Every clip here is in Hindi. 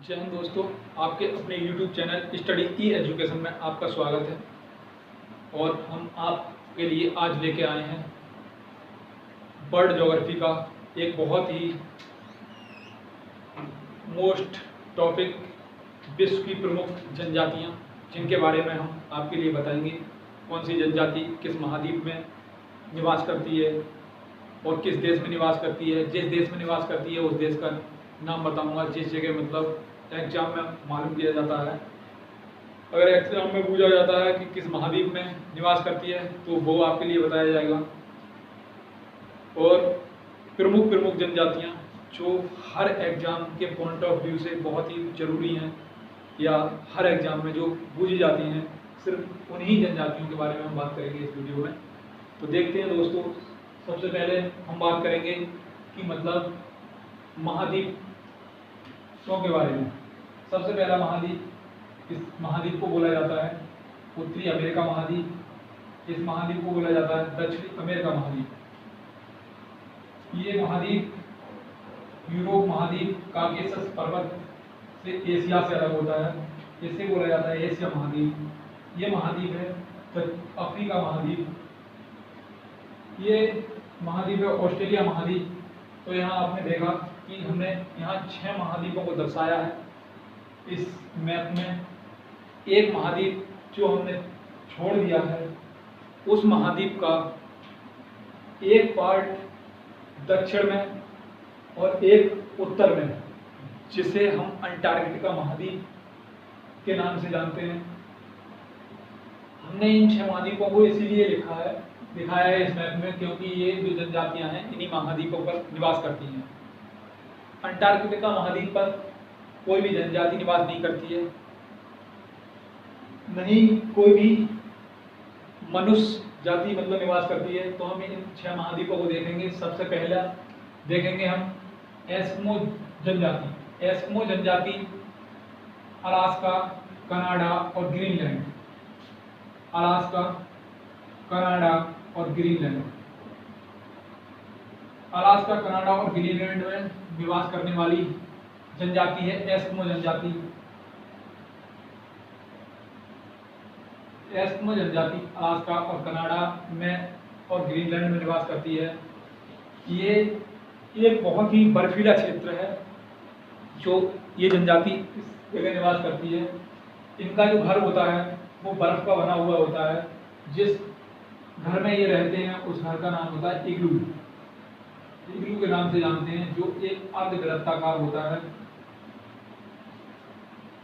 जय हिंद दोस्तों, आपके अपने YouTube चैनल स्टडी ई एजुकेशन में आपका स्वागत है। और हम आपके लिए आज लेके आए हैं बर्ड ज्योग्राफी का एक बहुत ही मोस्ट टॉपिक, विश्व की प्रमुख जनजातियां, जिनके बारे में हम आपके लिए बताएंगे। कौन सी जनजाति किस महाद्वीप में निवास करती है और किस देश में निवास करती है। जिस देश में निवास करती है उस देश का नाम बताऊंगा। जिस जगह मतलब एग्जाम में मालूम किया जाता है, अगर एग्जाम में पूछा जाता है कि किस महाद्वीप में निवास करती है तो वो आपके लिए बताया जाएगा। और प्रमुख जनजातियां जो हर एग्जाम के पॉइंट ऑफ व्यू से बहुत ही जरूरी हैं या हर एग्जाम में जो पूछी जाती हैं, सिर्फ उन्हीं जनजातियों के बारे में हम बात करेंगे इस वीडियो में। तो देखते हैं दोस्तों, सबसे पहले हम बात करेंगे कि मतलब महाद्वीपों के बारे में। सबसे पहला महाद्वीप, इस महाद्वीप को बोला जाता है उत्तरी अमेरिका महाद्वीप। इस महाद्वीप को बोला जाता है दक्षिणी अमेरिका महाद्वीप। ये महाद्वीप यूरोप महाद्वीप काकेशस पर्वत से एशिया से अलग होता है, इसे बोला जाता है एशिया महाद्वीप। ये महाद्वीप है अफ्रीका महाद्वीप। ये महाद्वीप है ऑस्ट्रेलिया महाद्वीप। तो यहाँ आपने देखा कि हमने यहाँ 6 महाद्वीपों को दर्शाया है इस मैप में। एक महाद्वीप जो हमने छोड़ दिया है, उस महाद्वीप का एक पार्ट दक्षिण में और एक उत्तर में, जिसे हम अंटार्कटिका महाद्वीप के नाम से जानते हैं। हमने इन 6 महाद्वीपों को इसीलिए दिखाया है इस मैप में क्योंकि ये जो जनजातियां हैं इन्हीं महाद्वीपों पर निवास करती हैं। अंटार्कटिका महाद्वीप पर कोई भी जनजाति निवास नहीं करती है, नहीं कोई भी मनुष्य जाति मतलब निवास करती है। तो हम इन 6 महाद्वीपों को देखेंगे। सबसे पहला देखेंगे हम एस्किमो जनजाति। एस्किमो जनजाति अलास्का, कनाडा और ग्रीनलैंड। अलास्का, कनाडा और ग्रीनलैंड। अलास्का, कनाडा और ग्रीनलैंड में निवास करने वाली जनजाति है एस्किमो जनजाति। एस्किमो जनजाति अलास्का और कनाडा में और ग्रीनलैंड में निवास करती है। ये एक बहुत ही बर्फीला क्षेत्र है जो ये जनजाति इस जगह निवास करती है। इनका जो घर होता है वो बर्फ का बना हुआ होता है। जिस घर में ये रहते हैं उस घर का नाम होता है इग्लू। इग्लू के नाम से जानते हैं, जो एक अर्धवृत्ताकार होता है।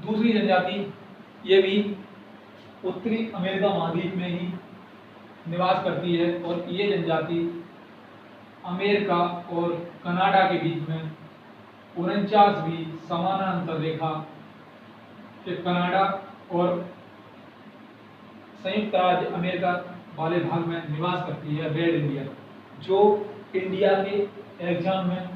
दूसरी जनजाति ये भी उत्तरी अमेरिका महाद्वीप में ही निवास करती है और ये जनजाति अमेरिका और कनाडा के बीच में 49वीं समानांतर रेखा के कनाडा और संयुक्त राज्य अमेरिका वाले भाग में निवास करती है। रेड इंडियन, जो इंडिया के एग्जाम में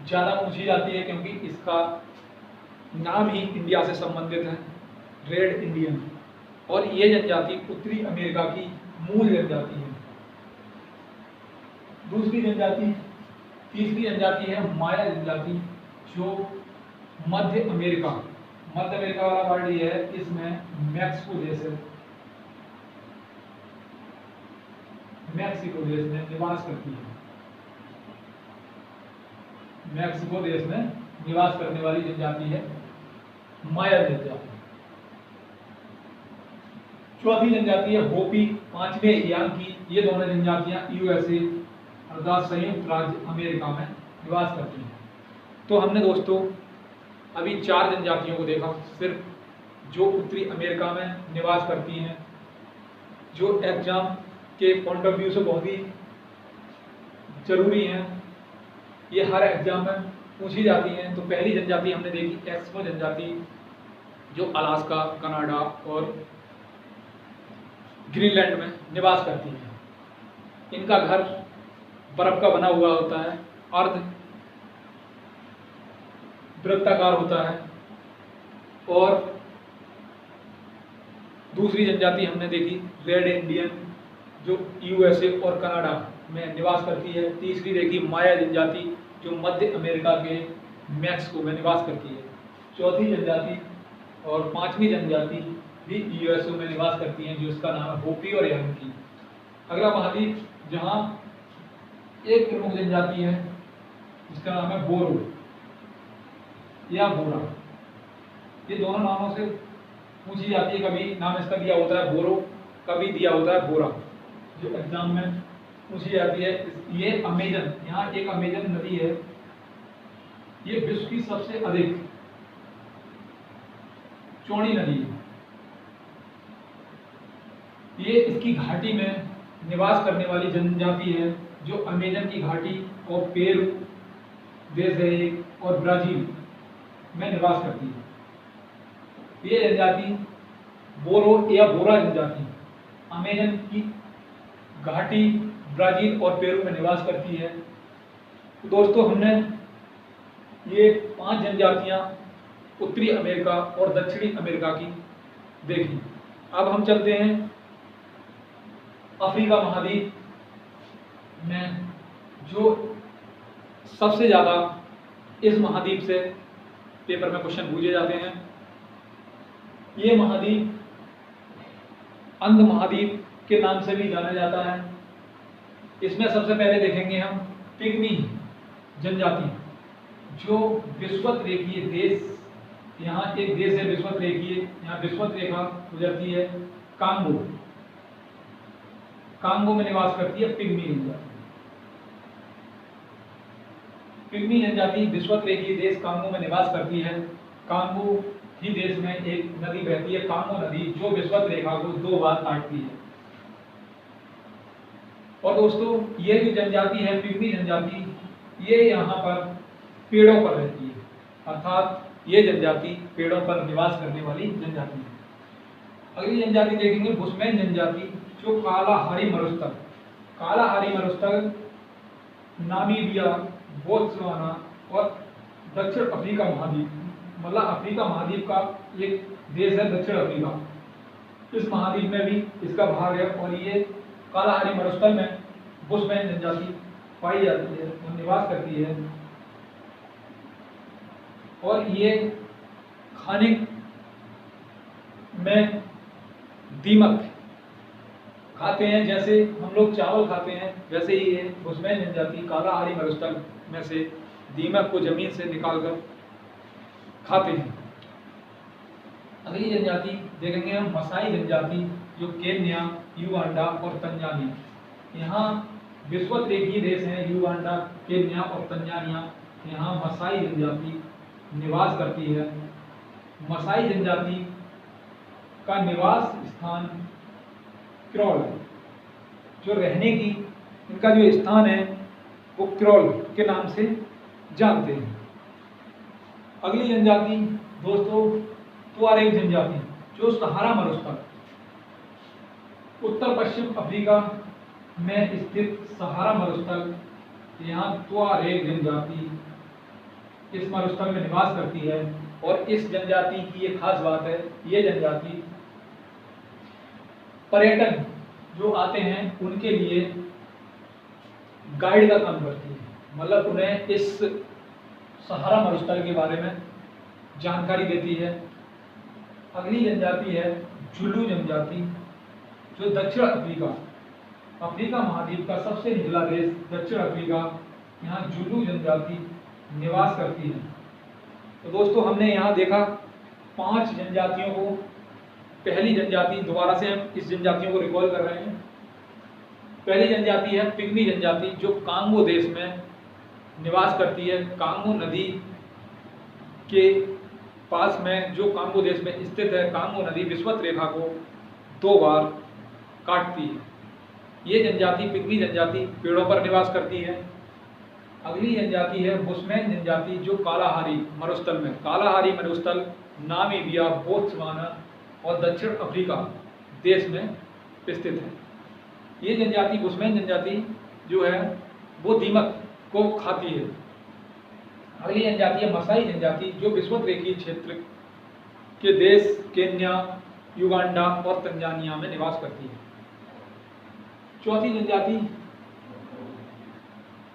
ज़्यादा पूछी जाती है क्योंकि इसका नाम ही इंडिया से संबंधित है, रेड इंडियन। और ये जनजाति उत्तरी अमेरिका की मूल जनजाति है। तीसरी जनजाति है माया जनजाति, जो मध्य अमेरिका वाला पार्ट ये है, इसमें मैक्सिको देश है, मैक्सिको देश में निवास करती है। मैक्सिको देश में निवास करने वाली जनजाति है माया जनजाति। चौथी जनजाति है होपी, 5वें याकी। ये दोनों जनजातियां यूएसए अर्थात संयुक्त राज्य अमेरिका में निवास करती हैं। तो हमने दोस्तों अभी 4 जनजातियों को देखा, सिर्फ जो उत्तरी अमेरिका में निवास करती हैं, जो एग्जाम के पॉइंट ऑफ व्यू से बहुत ही जरूरी हैं, ये हर एग्जाम में पूछी जाती हैं। तो पहली जनजाति हमने देखी एस्किमो जनजाति, जो अलास्का, कनाडा और ग्रीनलैंड में निवास करती है। इनका घर बर्फ का बना हुआ होता है, अर्ध वृत्ताकार होता है। और दूसरी जनजाति हमने देखी रेड इंडियन, जो यूएसए और कनाडा में निवास करती है। तीसरी देखी माया जनजाति, जो मध्य अमेरिका के मैक्सिको में निवास करती है। चौथी जनजाति और पांचवी जनजाति भी यूएसओ में निवास करती हैं, जो इसका नाम है होपी और यानुकी। अगला महाद्वीप जहां एक प्रमुख जनजाति है जिसका नाम है बोरो या बोरा। ये दोनों नामों से पूछी जाती है, कभी नाम इसका दिया होता है बोरो, कभी दिया होता है बोरा, जो एग्जाम में पूछी जाती है। ये अमेजन, यहाँ एक अमेजन नदी है, ये विश्व की सबसे अधिक चौड़ी नदी है। ये इसकी घाटी में निवास करने वाली जनजाति है, जो अमेजन की घाटी और पेरू देश है एक और ब्राजील में निवास करती है। ये जनजाति बोरो या बोरा जनजाति अमेजन की घाटी, ब्राजील और पेरू में निवास करती है। तो दोस्तों, हमने ये 5 जनजातियां उत्तरी अमेरिका और दक्षिणी अमेरिका की देखी। अब हम चलते हैं अफ्रीका महाद्वीप में, जो सबसे ज़्यादा इस महाद्वीप से पेपर में क्वेश्चन पूछे जाते हैं। ये महाद्वीप अंध महाद्वीप के नाम से भी जाना जाता है। इसमें सबसे पहले देखेंगे हम पिग्मी जनजाति, जो विषुवत रेखीय देश, यहाँ एक देश है विषुवत रेखीय, यहाँ विषुवत रेखा गुजरती है, कांगो, कांगो में निवास करती है पिग्मी जनजाति। पिग्मी जनजाति विषुवत रेखीय देश कांगो में निवास करती है। कांगो ही देश में एक नदी बहती है, कांगो नदी, जो विषुवत रेखा को 2 बार काटती है। और दोस्तों, ये जो जनजाति है पिग्मी जनजाति, ये यहाँ पर पेड़ों पर रहती है, अर्थात ये जनजाति पेड़ों पर निवास करने वाली जनजाति है। अगली जनजाति देखेंगे बुशमैन जनजाति, जो कालाहारी मरुस्थल, कालाहारी मरुस्थल नामीबिया, बोत्सवाना और दक्षिण अफ्रीका महाद्वीप, मतलब अफ्रीका महाद्वीप का एक देश है दक्षिण अफ्रीका, इस महाद्वीप में भी इसका भाग है। और ये कालाहारी मरुस्थल में बुशमैन जनजाति पाई जाती है और निवास करती है। और ये खाने में दीमक खाते हैं, जैसे हम लोग चावल खाते हैं, वैसे ही ये बुशमैन जनजाति कालाहारी मरुस्थल में से दीमक को जमीन से निकालकर खाते हैं। अगली जनजाति देखेंगे हम मसाई जनजाति, जो केन्या, युगांडा और तंजानिया, यहाँ विषुवत रेखीय देश हैं युगांडा, केन्या और तंजानिया, यहाँ मसाई जनजाति निवास करती है। मसाई जनजाति का निवास स्थान क्रोल है, जो रहने की इनका जो स्थान है वो क्रोल के नाम से जानते हैं। अगली जनजाति दोस्तों तुआरेग जनजाति, जो सहारा मरुस्थल, उत्तर पश्चिम अफ्रीका में स्थित सहारा मरुस्थल, यहाँ तुआरेग जनजाति इस मरुस्थल में निवास करती है। और इस जनजाति की एक खास बात है, ये जनजाति पर्यटन जो आते हैं उनके लिए गाइड का काम करती है, मतलब उन्हें इस सहारा मरुस्थल के बारे में जानकारी देती है। अगली जनजाति है जुलू जनजाति, जो दक्षिण अफ्रीका, अफ्रीका महाद्वीप का सबसे निचला देश दक्षिण अफ्रीका, यहाँ जुलू जनजाति निवास करती है। तो दोस्तों, हमने यहाँ देखा 5 जनजातियों को। पहली जनजाति, दोबारा से हम इस जनजातियों को रिकॉल कर रहे हैं। पहली जनजाति है पिग्मी जनजाति, जो कांगो देश में निवास करती है। कांगो नदी के पास में, जो कांगो देश में स्थित है, कांगो नदी विषुवत रेखा को 2 बार काटती है। ये जनजाति पिग्मी जनजाति पेड़ों पर निवास करती है। अगली जनजाति है बुशमैन जनजाति, जो कालाहारी मरुस्थल में, कालाहारी मरुस्थल नामीबिया, बोत्सवाना और दक्षिण अफ्रीका देश में स्थित है। ये जनजाति बुशमैन जनजाति जो है वो दीमक को खाती है। अगली जनजाति है मसाई जनजाति, जो विषुवत रेखीय क्षेत्र के देश केन्या, युगांडा और तंजानिया में निवास करती है। चौथी जनजाति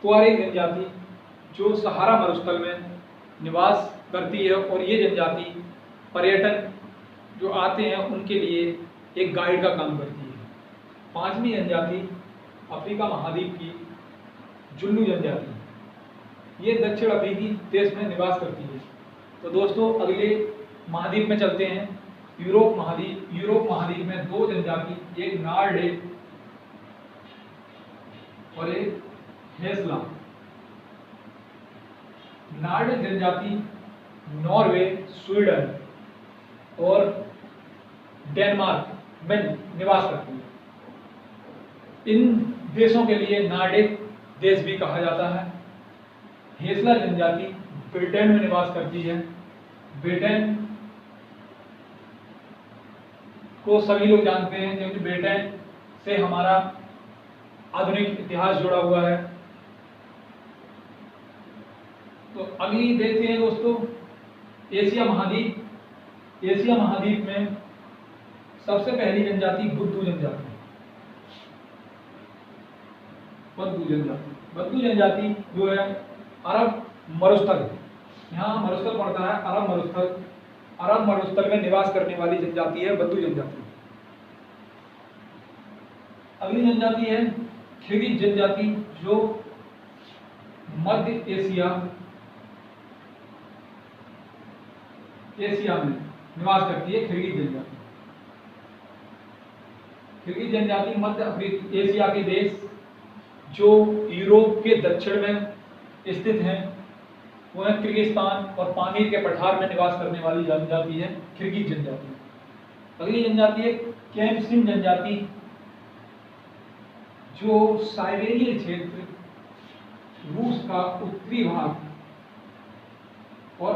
तुआरेग जनजाति, जो सहारा मरुस्थल में निवास करती है और ये जनजाति पर्यटन जो आते हैं उनके लिए एक गाइड का काम करती है। पांचवी जनजाति अफ्रीका महाद्वीप की जुल्लू जनजाति, ये दक्षिण अफ्रीकी देश में निवास करती है। तो दोस्तों अगले महाद्वीप में चलते हैं, यूरोप महाद्वीप। यूरोप महाद्वीप में दो जनजाति, एक नार्डे और एक हेस्ला। नार्डे जनजाति नॉर्वे, स्वीडन और डेनमार्क में निवास करती है। इन देशों के लिए नार्डिक देश भी कहा जाता है। हेस्ला जनजाति ब्रिटेन में निवास करती है। ब्रिटेन को सभी लोग जानते हैं क्योंकि ब्रिटेन से हमारा आधुनिक इतिहास जुड़ा हुआ है। तो अगली देखते हैं दोस्तों एशिया महाद्वीप। एशिया महाद्वीप में सबसे पहली जनजाति बुद्धू जनजाति। बद्दू जनजाति जो है अरब मरुस्थल, यहाँ मरुस्थल पड़ता है अरब मरुस्थल, अरब मरुस्थल में निवास करने वाली जनजाति है बद्दू जनजाति। अगली जनजाति है किर्गिज जनजाति जो मध्य एशिया में निवास करती है। किर्गिज जनजाति, किर्गिज जनजाति मध्य एशिया के देश जो यूरोप के दक्षिण में स्थित हैं वो है किर्गिस्तान और पामीर के पठार में निवास करने वाली जनजाति है किर्गिज जनजाति। अगली जनजाति है केम्सिन जनजाति जो साइबेरियन क्षेत्र, रूस का उत्तरी भाग और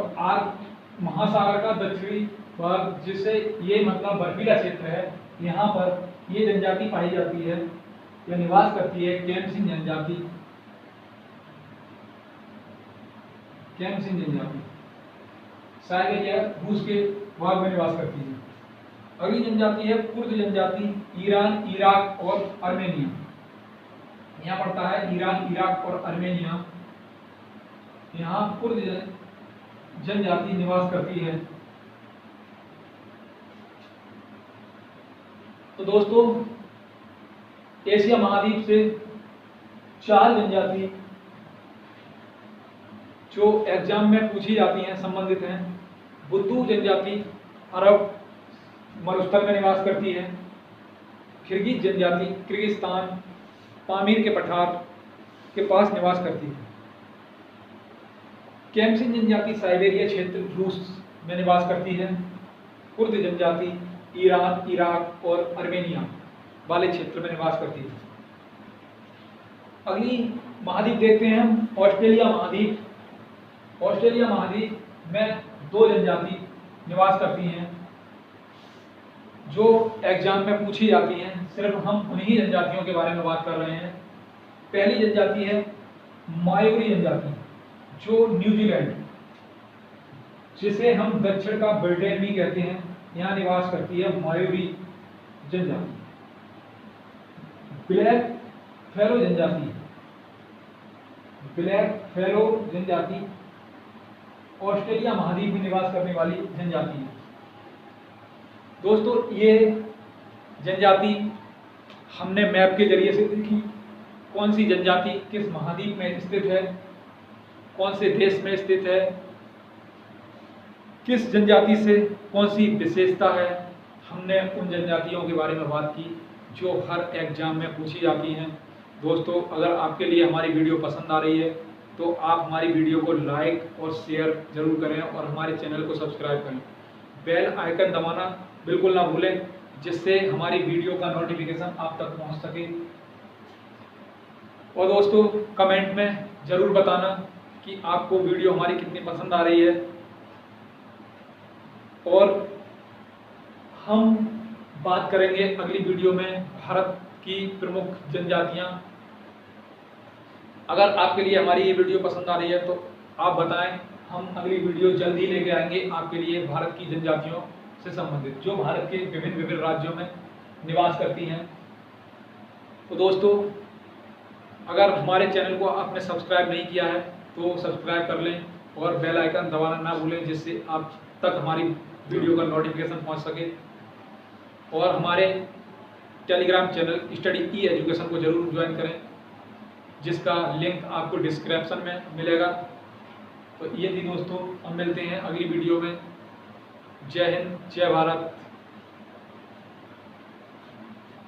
महासागर का दक्षिणी भाग, जिसे ये मतलब बर्फीला क्षेत्र है, यहाँ पर ये जनजाति पाई जाती है या निवास करती है केम्सिन जनजाति। केम्सिन जनजाति साइबेरिया रूस के भाग में निवास करती है। अगली जनजाति है कुर्द जनजाति, ईरान, इराक और आर्मेनिया। यहाँ पड़ता है ईरान, इराक और आर्मेनिया। यहाँ कुर्द जनजाति निवास करती है। तो दोस्तों एशिया महाद्वीप से 4 जनजाति जो एग्जाम में पूछी जाती हैं संबंधित हैं। बुद्धू जनजाति अरब मरुस्थल में निवास करती है। किर्गिज जनजाति किर्गिस्तान, पामीर के पठार के पास निवास करती है। केम्सिन जनजाति साइबेरिया क्षेत्र रूस में निवास करती है। कुर्द जनजाति ईरान, इराक और आर्मेनिया वाले क्षेत्र में निवास करती है। अगली महाद्वीप देखते हैं हम ऑस्ट्रेलिया महाद्वीप। ऑस्ट्रेलिया महाद्वीप में 2 जनजाति निवास करती हैं जो एग्जाम में पूछी जाती हैं। सिर्फ हम उन्हीं जनजातियों के बारे में बात कर रहे हैं। पहली जनजाति है मायोरी जनजाति जो न्यूजीलैंड, जिसे हम दक्षिण का ब्रिटेन भी कहते हैं, यहाँ निवास करती है मायोरी जनजाति। ब्लैक फेरो जनजाति, ब्लैक फेरो जनजाति ऑस्ट्रेलिया महाद्वीप में निवास करने वाली जनजाति है। दोस्तों ये जनजाति हमने मैप के जरिए से देखी, कौन सी जनजाति किस महाद्वीप में स्थित है, कौन से देश में स्थित है, किस जनजाति से कौन सी विशेषता है। हमने उन जनजातियों के बारे में बात की जो हर एग्जाम में पूछी जाती हैं। दोस्तों अगर आपके लिए हमारी वीडियो पसंद आ रही है तो आप हमारी वीडियो को लाइक और शेयर जरूर करें और हमारे चैनल को सब्सक्राइब करें। बेल आइकन दबाना बिल्कुल ना भूलें जिससे हमारी वीडियो का नोटिफिकेशन आप तक पहुंच सके। और दोस्तों कमेंट में ज़रूर बताना कि आपको वीडियो हमारी कितनी पसंद आ रही है। और हम बात करेंगे अगली वीडियो में भारत की प्रमुख जनजातियां। अगर आपके लिए हमारी ये वीडियो पसंद आ रही है तो आप बताएं, हम अगली वीडियो जल्द ही लेके आएंगे आपके लिए भारत की जनजातियों से संबंधित जो भारत के विभिन्न राज्यों में निवास करती हैं। तो दोस्तों अगर हमारे चैनल को आपने सब्सक्राइब नहीं किया है तो सब्सक्राइब कर लें और बेल आइकन दबाना ना भूलें, जिससे आप तक हमारी वीडियो का नोटिफिकेशन पहुंच सके। और हमारे टेलीग्राम चैनल स्टडी ई एजुकेशन को जरूर ज्वाइन करें, जिसका लिंक आपको डिस्क्रिप्शन में मिलेगा। तो ये थी दोस्तों, अब मिलते हैं अगली वीडियो में। जय हिंद, जय भारत।